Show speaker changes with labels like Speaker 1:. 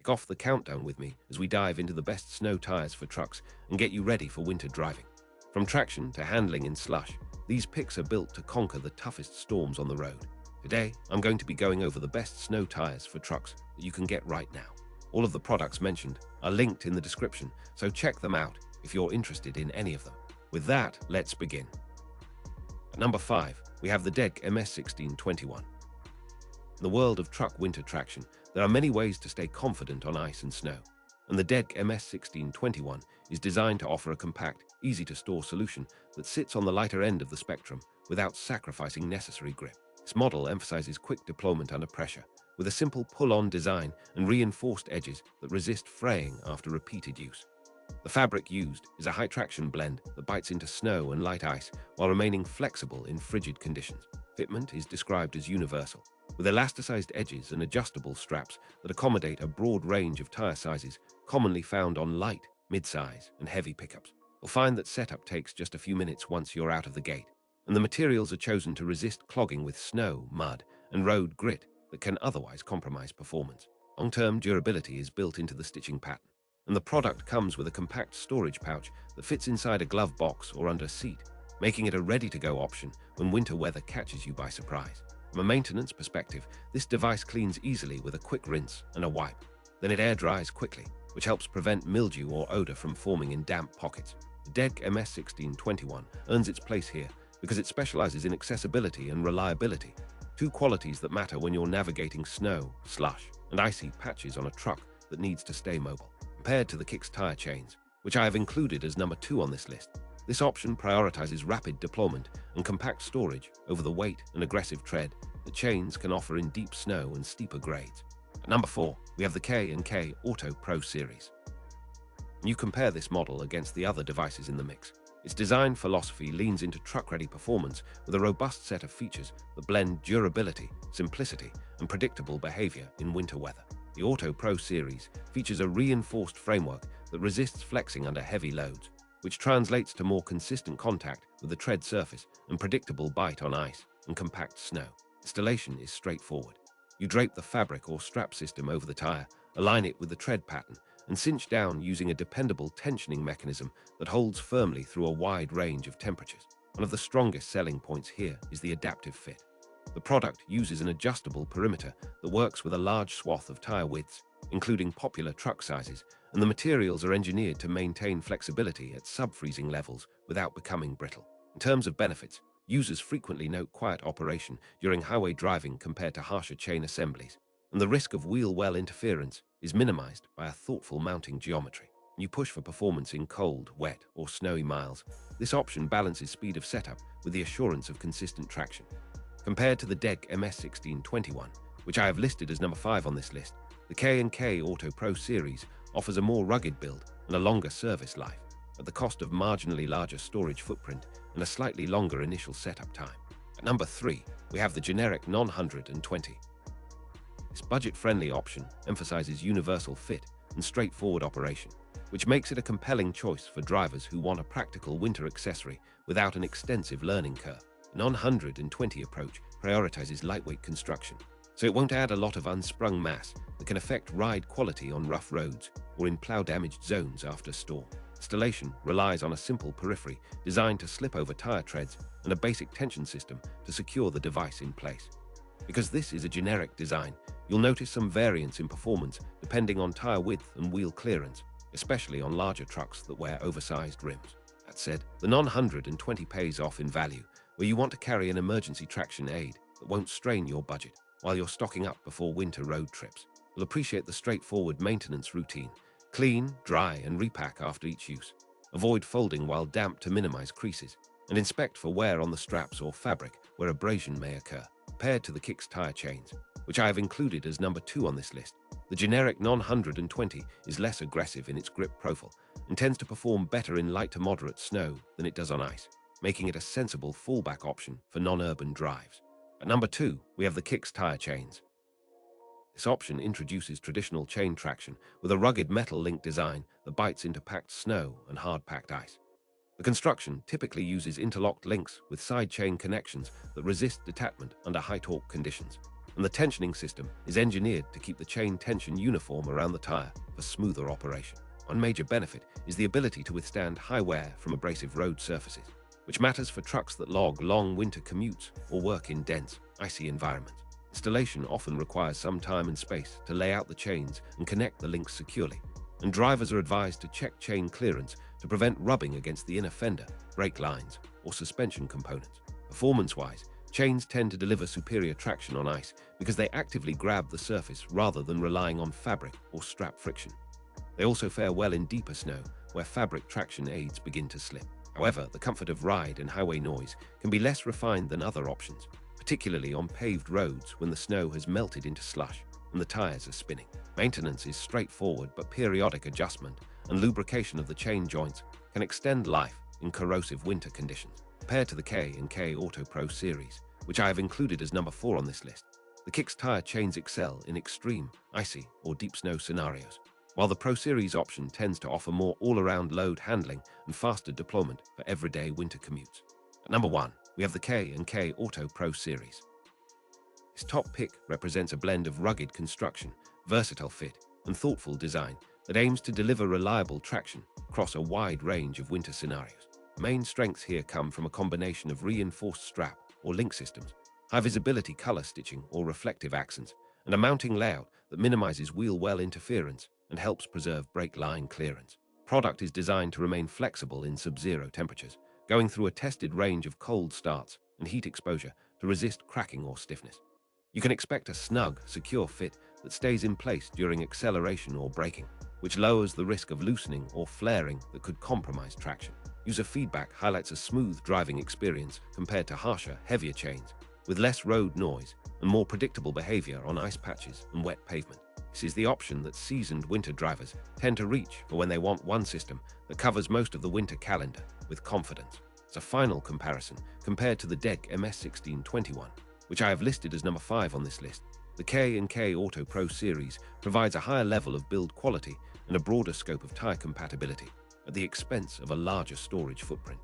Speaker 1: Kick off the countdown with me as we dive into the best snow tires for trucks and get you ready for winter driving. From traction to handling in slush, these picks are built to conquer the toughest storms on the road. Today, I'm going to be going over the best snow tires for trucks that you can get right now. All of the products mentioned are linked in the description, so check them out if you're interested in any of them. With that, let's begin. At number 5, we have the DEDC MS1621. In the world of truck winter traction, there are many ways to stay confident on ice and snow, and the DEDC MS1621 is designed to offer a compact, easy-to-store solution that sits on the lighter end of the spectrum without sacrificing necessary grip. This model emphasizes quick deployment under pressure, with a simple pull-on design and reinforced edges that resist fraying after repeated use. The fabric used is a high-traction blend that bites into snow and light ice while remaining flexible in frigid conditions. Fitment is described as universal, with elasticized edges and adjustable straps that accommodate a broad range of tire sizes commonly found on light, mid-size, and heavy pickups. You'll find that setup takes just a few minutes once you're out of the gate, and the materials are chosen to resist clogging with snow, mud, and road grit that can otherwise compromise performance. Long-term durability is built into the stitching pattern, and the product comes with a compact storage pouch that fits inside a glove box or under a seat, making it a ready-to-go option when winter weather catches you by surprise. From a maintenance perspective, this device cleans easily with a quick rinse and a wipe. Then it air dries quickly, which helps prevent mildew or odor from forming in damp pockets. The DEDC MS1621 earns its place here because it specializes in accessibility and reliability, two qualities that matter when you're navigating snow, slush, and icy patches on a truck that needs to stay mobile. Compared to the KYX tire chains, which I have included as number 2 on this list, this option prioritizes rapid deployment and compact storage over the weight and aggressive tread that chains can offer in deep snow and steeper grades. At number 4, we have the K&K Auto Pro series. When you compare this model against the other devices in the mix, its design philosophy leans into truck-ready performance with a robust set of features that blend durability, simplicity, and predictable behavior in winter weather. The Auto Pro series features a reinforced framework that resists flexing under heavy loads, which translates to more consistent contact with the tread surface and predictable bite on ice and compact snow. Installation is straightforward. You drape the fabric or strap system over the tire, align it with the tread pattern, and cinch down using a dependable tensioning mechanism that holds firmly through a wide range of temperatures. One of the strongest selling points here is the adaptive fit. The product uses an adjustable perimeter that works with a large swath of tire widths, including popular truck sizes, and the materials are engineered to maintain flexibility at sub-freezing levels without becoming brittle. In terms of benefits, users frequently note quiet operation during highway driving compared to harsher chain assemblies, and the risk of wheel well interference is minimized by a thoughtful mounting geometry. When you push for performance in cold, wet, or snowy miles, this option balances speed of setup with the assurance of consistent traction. Compared to the DEDC MS1621, which I have listed as number 5 on this list, the K&K Auto Pro series offers a more rugged build and a longer service life, at the cost of marginally larger storage footprint and a slightly longer initial setup time. At number 3, we have the generic Non-120. This budget-friendly option emphasizes universal fit and straightforward operation, which makes it a compelling choice for drivers who want a practical winter accessory without an extensive learning curve. The Non-120 approach prioritizes lightweight construction, so it won't add a lot of unsprung mass that can affect ride quality on rough roads or in plow-damaged zones after a storm. Installation relies on a simple periphery designed to slip over tire treads and a basic tension system to secure the device in place. Because this is a generic design, you'll notice some variance in performance depending on tire width and wheel clearance, especially on larger trucks that wear oversized rims. That said, the Non-120 pays off in value where you want to carry an emergency traction aid that won't strain your budget while you're stocking up before winter road trips. You'll appreciate the straightforward maintenance routine: clean, dry, and repack after each use. Avoid folding while damp to minimize creases, and inspect for wear on the straps or fabric where abrasion may occur. Compared to the KYX tire chains, which I have included as number 2 on this list, the generic Non-120 is less aggressive in its grip profile and tends to perform better in light to moderate snow than it does on ice, making it a sensible fallback option for non-urban drives. At number 2, we have the KYX tire chains. This option introduces traditional chain traction with a rugged metal link design that bites into packed snow and hard-packed ice. The construction typically uses interlocked links with side chain connections that resist detachment under high-torque conditions. and the tensioning system is engineered to keep the chain tension uniform around the tire for smoother operation. One major benefit is the ability to withstand high wear from abrasive road surfaces, which matters for trucks that log long winter commutes or work in dense, icy environments. Installation often requires some time and space to lay out the chains and connect the links securely, and drivers are advised to check chain clearance to prevent rubbing against the inner fender, brake lines, or suspension components. Performance-wise, chains tend to deliver superior traction on ice because they actively grab the surface rather than relying on fabric or strap friction. They also fare well in deeper snow, where fabric traction aids begin to slip. However, the comfort of ride and highway noise can be less refined than other options, particularly on paved roads when the snow has melted into slush and the tires are spinning. Maintenance is straightforward, but periodic adjustment and lubrication of the chain joints can extend life in corrosive winter conditions. Compared to the K&K Auto Pro series, which I have included as number 4 on this list, the KYX tire chains excel in extreme, icy, or deep snow scenarios, while the Pro Series option tends to offer more all-around load handling and faster deployment for everyday winter commutes. At number 1, we have the K&K Auto Pro Series. This top pick represents a blend of rugged construction, versatile fit, and thoughtful design that aims to deliver reliable traction across a wide range of winter scenarios. The main strengths here come from a combination of reinforced strap or link systems, high visibility color stitching or reflective accents, and a mounting layout that minimizes wheel well interference and helps preserve brake line clearance. Product is designed to remain flexible in sub-zero temperatures, going through a tested range of cold starts and heat exposure to resist cracking or stiffness. You can expect a snug, secure fit that stays in place during acceleration or braking, which lowers the risk of loosening or flaring that could compromise traction. User feedback highlights a smooth driving experience compared to harsher, heavier chains, with less road noise and more predictable behavior on ice patches and wet pavement. This is the option that seasoned winter drivers tend to reach for when they want one system that covers most of the winter calendar with confidence. As a final comparison, compared to the DEDC MS1621, which I have listed as number 5 on this list, the K&K Auto Pro series provides a higher level of build quality and a broader scope of tire compatibility at the expense of a larger storage footprint.